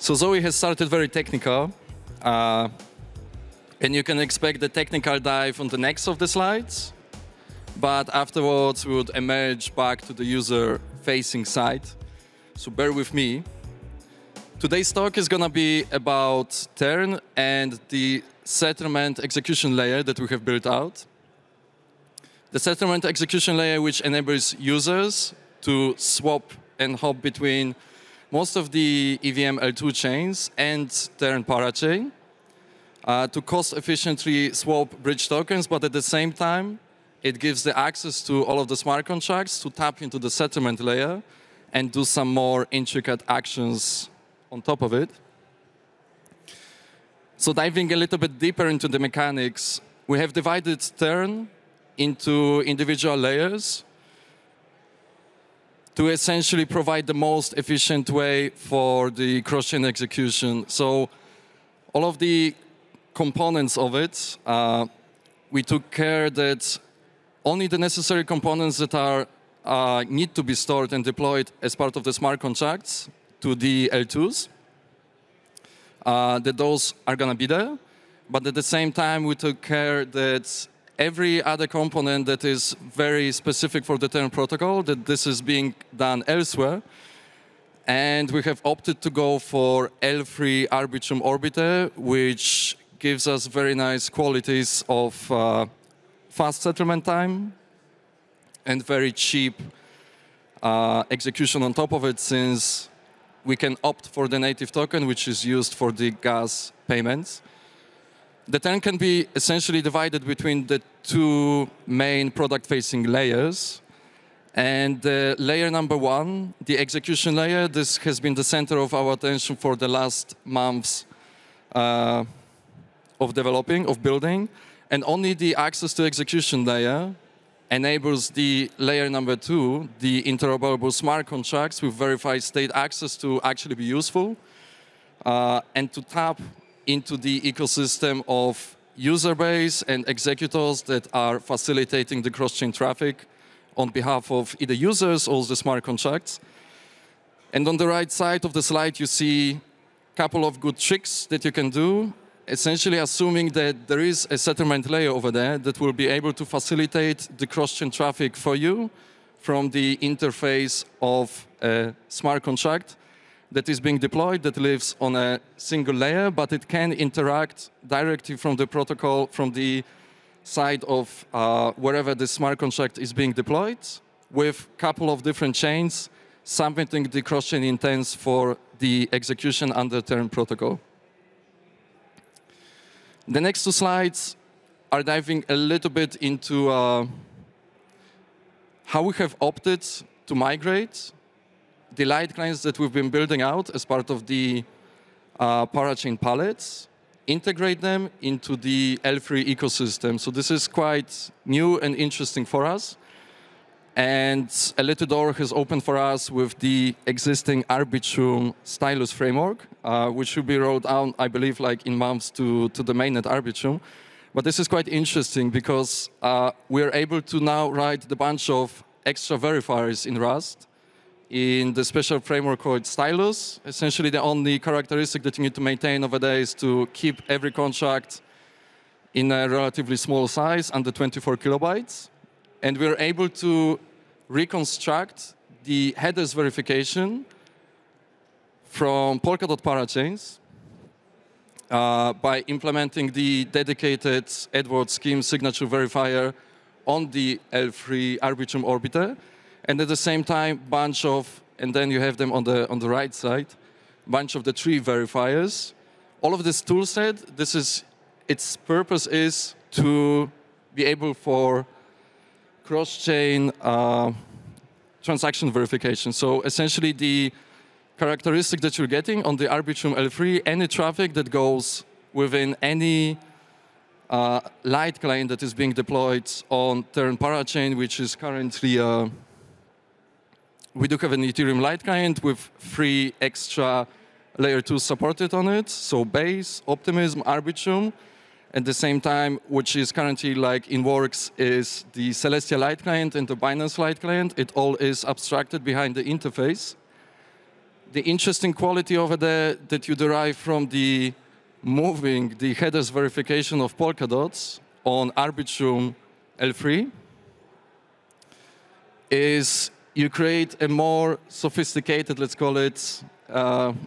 So Zoe has started very technical, and you can expect the technical dive on the next of the slides. But afterwards, we would emerge back to the user-facing side. So bear with me. Today's talk is going to be about T3RN and the settlement execution layer that we have built out. The settlement execution layer, which enables users to swap and hop between most of the EVM L2 chains and T3RN parachain to cost-efficiently swap bridge tokens, but at the same time, it gives the access to all of the smart contracts to tap into the settlement layer and do some more intricate actions on top of it. So diving a little bit deeper into the mechanics, we have divided T3RN into individual layers to essentially provide the most efficient way for the cross-chain execution. So all of the components of it, we took care that only the necessary components that are need to be stored and deployed as part of the smart contracts to the L2s, that those are going to be there. But at the same time, we took care that every other component that is very specific for the T3RN protocol, that this is being done elsewhere. And we have opted to go for L3 Arbitrum Orbiter, which gives us very nice qualities of fast settlement time and very cheap execution on top of it, since we can opt for the native token, which is used for the gas payments. The T3RN can be essentially divided between the two main product-facing layers. And layer number one, the execution layer, this has been the center of our attention for the last months of building. And only the access to execution layer enables the layer number two, the interoperable smart contracts with verified state access, to actually be useful and to tap into the ecosystem of user base and executors that are facilitating the cross-chain traffic on behalf of either users or the smart contracts. And on the right side of the slide, you see a couple of good tricks that you can do, essentially assuming that there is a settlement layer over there that will be able to facilitate the cross-chain traffic for you from the interface of a smart contract that is being deployed, that lives on a single layer, but it can interact directly from the protocol, from the side of wherever the smart contract is being deployed, with a couple of different chains submitting the cross-chain intents for the execution under T3RN protocol. The next two slides are diving a little bit into how we have opted to migrate the light clients that we've been building out as part of the parachain palettes, integrate them into the L3 ecosystem. So this is quite new and interesting for us. And a little door has opened for us with the existing Arbitrum stylus framework, which should be rolled out, I believe, like in months to the mainnet Arbitrum. But this is quite interesting because we're able to now write the bunch of extra verifiers in Rust in the special framework called stylus. Essentially, the only characteristic that you need to maintain over there is to keep every contract in a relatively small size, under 24 kilobytes. And we're able to reconstruct the headers verification from Polkadot parachains by implementing the dedicated Edwards scheme signature verifier on the L3 Arbitrum Orbiter. And at the same time, bunch of, and then you have them on the right side, bunch of the tree verifiers. All of this tool set, its purpose is to be able for cross-chain transaction verification. So essentially, the characteristic that you're getting on the Arbitrum L3, any traffic that goes within any light client that is being deployed on T3RN parachain, which is currently we do have an Ethereum light client with 3 extra layer 2 supported on it. So Base, Optimism, Arbitrum. At the same time, which is currently like in works, is the Celestia light client and the Binance light client. It all is abstracted behind the interface. The interesting quality over there that you derive from the moving the headers verification of Polkadot on Arbitrum L3 is you create a more sophisticated, let's call it,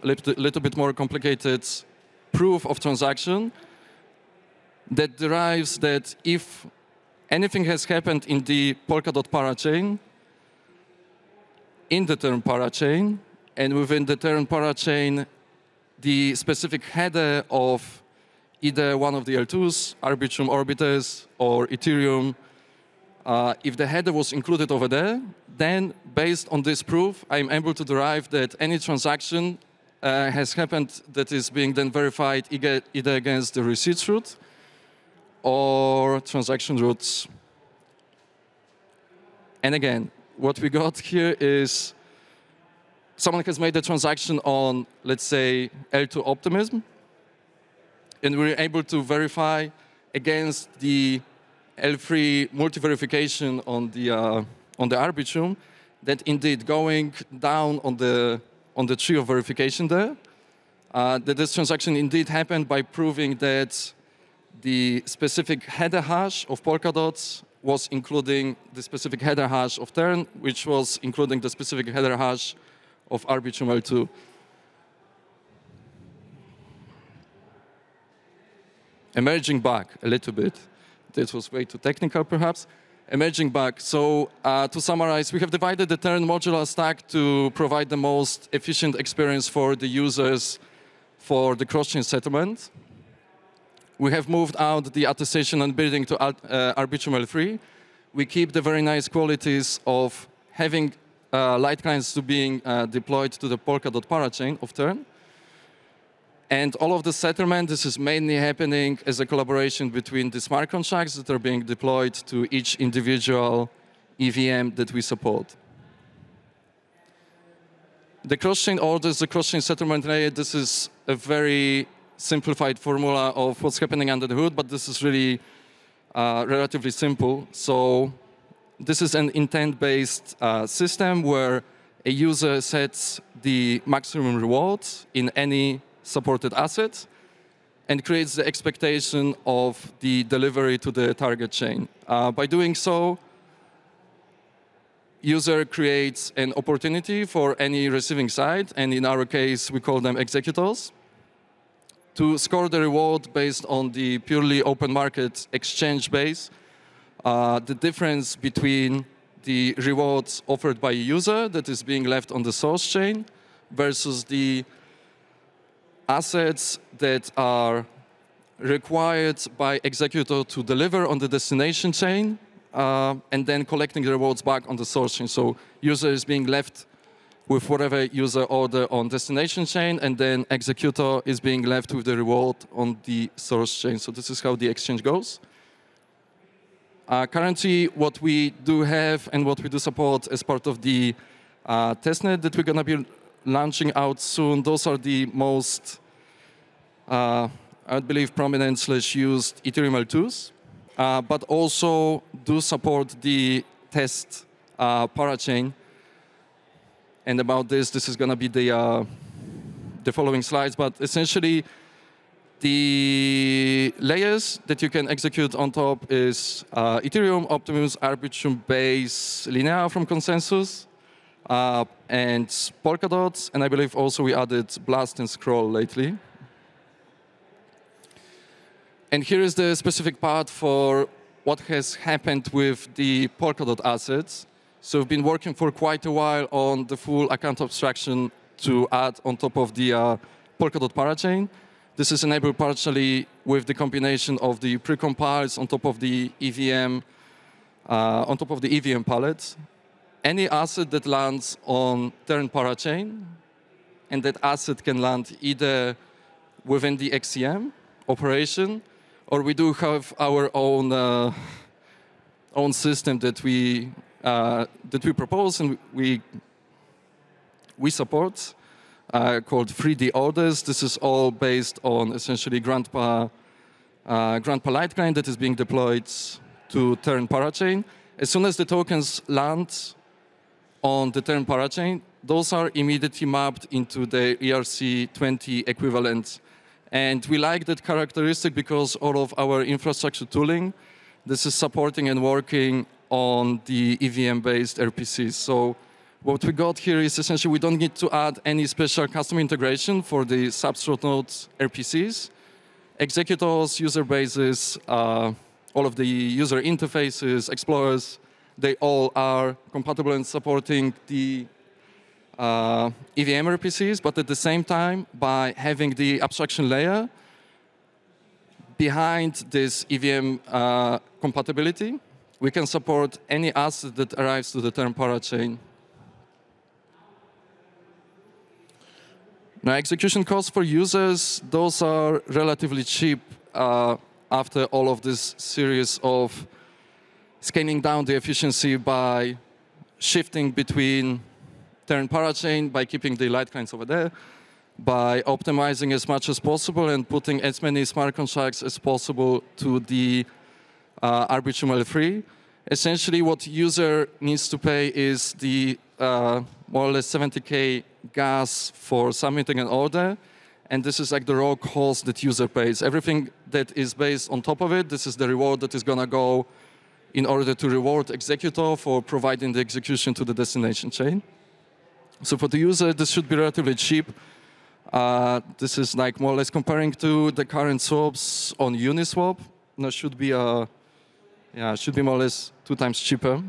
little bit more complicated proof of transaction that derives that if anything has happened in the Polkadot parachain, in the term parachain, and within the term parachain, the specific header of either one of the L2s, Arbitrum Orbiters, or Ethereum, if the header was included over there, then based on this proof, I'm able to derive that any transaction has happened that is being then verified either against the receipts route or transaction routes. And again, what we got here is someone has made a transaction on, let's say, L2 Optimism, and we're able to verify against the L3 multi-verification on the Arbitrum that indeed going down on the tree of verification there, that this transaction indeed happened by proving that the specific header hash of Polkadot was including the specific header hash of Tern, which was including the specific header hash of Arbitrum L2. Emerging bug a little bit. This was way too technical, perhaps. Emerging bug. So to summarize, we have divided the Tern modular stack to provide the most efficient experience for the users for the cross-chain settlement. We have moved out the attestation and building to Arbitrum L3. We keep the very nice qualities of having light clients to being deployed to the Polkadot parachain of Tern. And all of the settlement, this is mainly happening as a collaboration between the smart contracts that are being deployed to each individual EVM that we support. The cross-chain orders, the cross-chain settlement layer, this is a very simplified formula of what's happening under the hood, but this is really relatively simple. So this is an intent-based system where a user sets the maximum reward in any supported asset and creates the expectation of the delivery to the target chain. By doing so, user creates an opportunity for any receiving side, and in our case, we call them executors, to score the reward based on the purely open market exchange base, the difference between the rewards offered by a user that is being left on the source chain versus the assets that are required by executor to deliver on the destination chain and then collecting the rewards back on the source chain. So user is being left with whatever user order on destination chain, and then executor is being left with the reward on the source chain. So this is how the exchange goes. Currently, what we do have and what we do support as part of the testnet that we're going to be launching out soon, those are the most, I believe, prominent / used Ethereum L2s, but also do support the test parachain. And about this is going to be the following slides. But essentially, the layers that you can execute on top is Ethereum, Optimus, Arbitrum Base, Linear from Consensus, and Polkadot. And I believe also we added Blast and Scroll lately. And here is the specific part for what has happened with the Polkadot assets. So we've been working for quite a while on the full account abstraction to add on top of the Polkadot parachain. This is enabled partially with the combination of the precompiles on top of the EVM, palette. Any asset that lands on Tern parachain, and that asset can land either within the XCM operation, or we do have our own system that we propose and we support, called 3D orders. This is all based on essentially Grandpa Litecoin that is being deployed to Tern parachain. As soon as the tokens land on the Tern parachain, those are immediately mapped into the ERC20 equivalent. And we like that characteristic because all of our infrastructure tooling, this is supporting and working on the EVM-based RPCs. So what we got here is essentially we don't need to add any special custom integration for the substrate node RPCs. Executors, user bases, all of the user interfaces, explorers, they all are compatible and supporting the EVM RPCs, but at the same time, by having the abstraction layer behind this EVM compatibility, we can support any asset that arrives to the term parachain. Now, execution costs for users, those are relatively cheap after all of this series of scaling down the efficiency by shifting between turn parachain, by keeping the light clients over there, by optimizing as much as possible and putting as many smart contracts as possible to the Arbitrum-L3. Essentially, what user needs to pay is the more or less 70K gas for submitting an order, and this is like the raw cost that user pays. Everything that is based on top of it, this is the reward that is going to go in order to reward executor for providing the execution to the destination chain. So for the user, this should be relatively cheap. This is like more or less comparing to the current swaps on Uniswap. That should be should be more or less 2 times cheaper,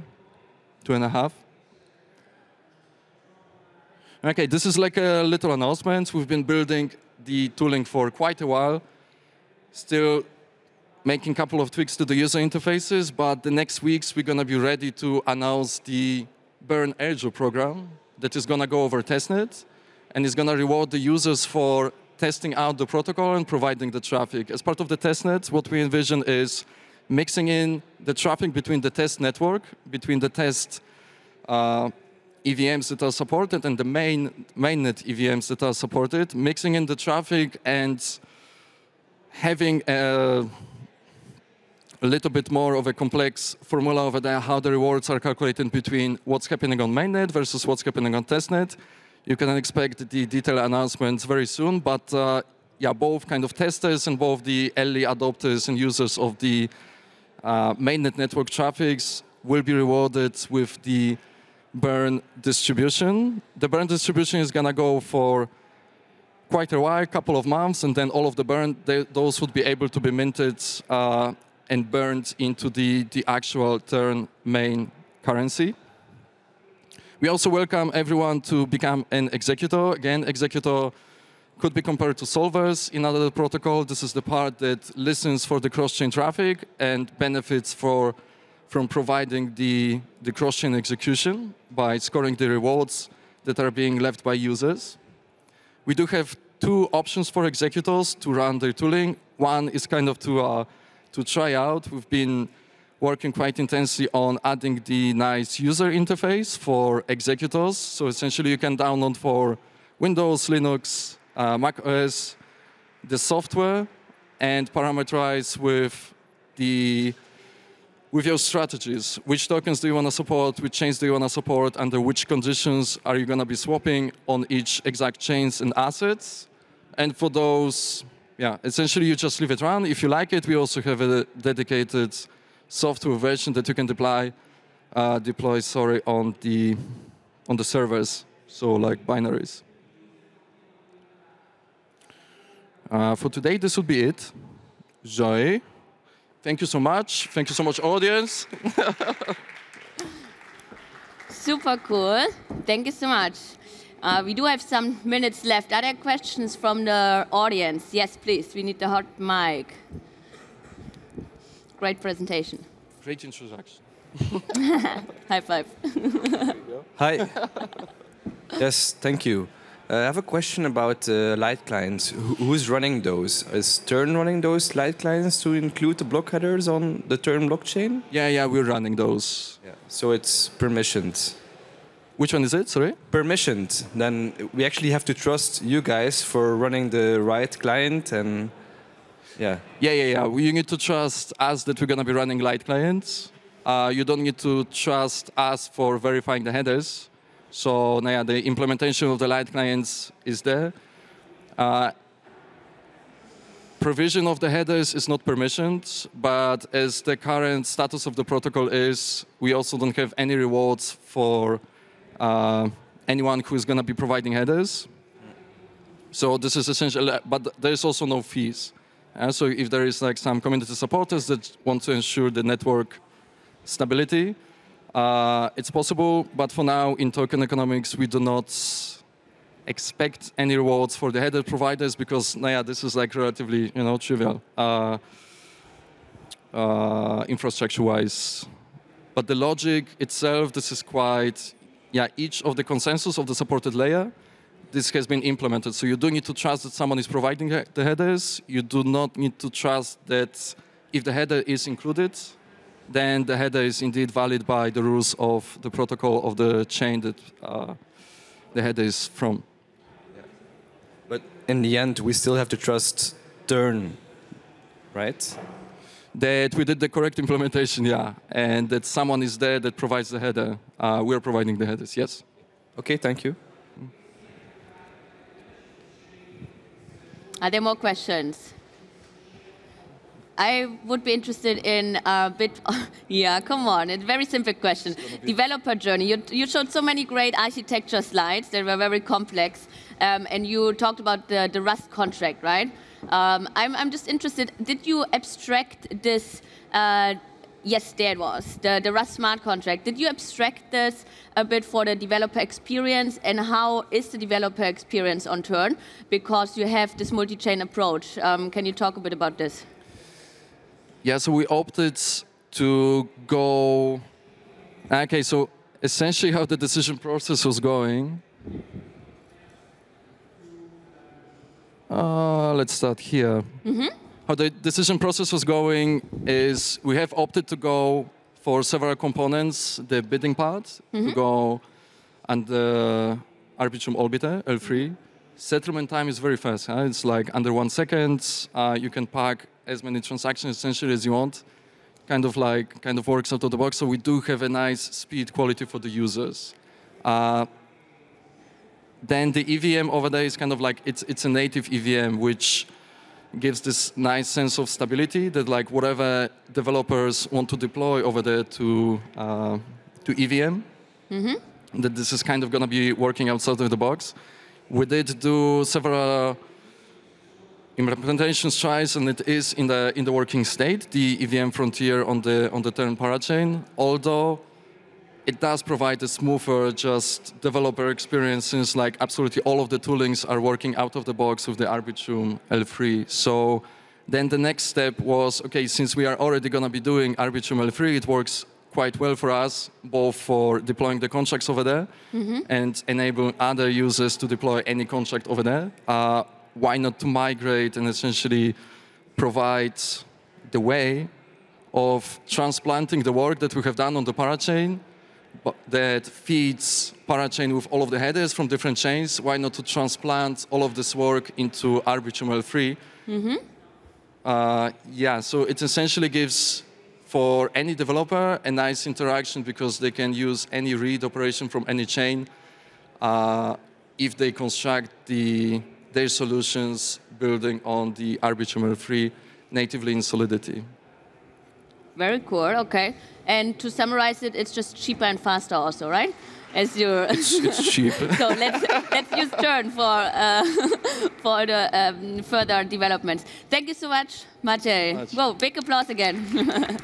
2.5. Okay, this is like a little announcement. We've been building the tooling for quite a while, still making a couple of tweaks to the user interfaces, but the next weeks we're going to be ready to announce the Burn Airdrop program that is going to go over testnet, and is going to reward the users for testing out the protocol and providing the traffic. As part of the testnet, what we envision is mixing in the traffic between the test network, between the test EVMs that are supported and the mainnet EVMs that are supported, mixing in the traffic and having a little bit more of a complex formula over there, how the rewards are calculated between what's happening on mainnet versus what's happening on testnet. You can expect the detailed announcements very soon, but yeah, both kind of testers and both the early adopters and users of the mainnet network traffics will be rewarded with the burn distribution. The burn distribution is going to go for quite a while, a couple of months, and then all of the burn, those would be able to be minted and burned into the actual turn main currency. We also welcome everyone to become an executor. Again, executor could be compared to solvers in another protocol. This is the part that listens for the cross-chain traffic and benefits from providing the cross-chain execution by scoring the rewards that are being left by users. We do have 2 options for executors to run their tooling. One is kind of to try out. We've been working quite intensely on adding the nice user interface for executors. So essentially, you can download for Windows, Linux, Mac OS, the software, and parameterize with your strategies. Which tokens do you want to support? Which chains do you want to support? Under which conditions are you going to be swapping on each exact chains and assets? And for those, yeah, essentially you just leave it run. If you like it, we also have a dedicated software version that you can deploy on the servers, so like binaries. For today, this would be it. Joy, thank you so much. Thank you so much, audience. Super cool. Thank you so much. We do have some minutes left. Are there questions from the audience? Yes, please. We need the hot mic. Great presentation. Great introduction. High five. Hi. Yes, thank you. I have a question about light clients. Who's running those? Is Turn running those light clients to include the block headers on the Turn blockchain? Yeah, we're running those. Yeah. So it's permissioned. Which one is it, sorry? Permissioned. Then we actually have to trust you guys for running the right client and yeah. Yeah. You need to trust us that we're going to be running light clients. You don't need to trust us for verifying the headers. So yeah, the implementation of the light clients is there. Provision of the headers is not permissioned, but as the current status of the protocol is, we also don't have any rewards for anyone who is going to be providing headers. So this is essential, but there's also no fees. So if there is like some community supporters that want to ensure the network stability, it's possible. But for now, in token economics, we do not expect any rewards for the header providers because, yeah, this is like relatively, trivial infrastructure-wise. But the logic itself, this is quite, each of the consensus of the supported layer, this has been implemented. So you do need to trust that someone is providing the headers. You do not need to trust that if the header is included, then the header is indeed valid by the rules of the protocol of the chain that the header is from. But in the end, we still have to trust Turn, right? That we did the correct implementation, and that someone is there that provides the header. We're providing the headers, yes. Okay, thank you. Are there more questions? I would be interested in a bit, come on, a very simple question. Developer journey, you showed so many great architecture slides that were very complex, and you talked about the Rust contract, right? I'm just interested, did you abstract this, yes, there it was, the Rust smart contract. Did you abstract this a bit for the developer experience, and how is the developer experience on Turn? Because you have this multi-chain approach. Can you talk a bit about this? Yeah, so we opted to go... Okay, so essentially how the decision process was going... let's start here. How the decision process was going is we have opted to go for several components, the bidding part, to go under Arbitrum Orbiter, L3. Settlement time is very fast. It's like under 1 second. You can pack as many transactions essentially as you want. Kind of works out of the box. So we do have a nice speed quality for the users. Then the EVM over there is kind of like, it's a native EVM, which gives this nice sense of stability that like whatever developers want to deploy over there to EVM, that this is kind of going to be working outside of the box. We did do several implementation tries, and it is in the working state, the EVM frontier on the Turn parachain, although it does provide a smoother just developer experience since like absolutely all of the toolings are working out of the box with the Arbitrum L3. So then the next step was, okay, since we are already going to be doing Arbitrum L3, it works quite well for us, both for deploying the contracts over there and enabling other users to deploy any contract over there. Why not to migrate and essentially provide the way of transplanting the work that we have done on the parachain that feeds parachain with all of the headers from different chains? Why not to transplant all of this work into Arbitrum L3? So it essentially gives for any developer a nice interaction because they can use any read operation from any chain if they construct their solutions building on the Arbitrum L3 natively in Solidity. Very cool, okay. And to summarize it, it's just cheaper and faster also, right? As you're it's cheap. So let's use Turn for the further developments. Thank you so much, Maciej. Whoa, big applause again.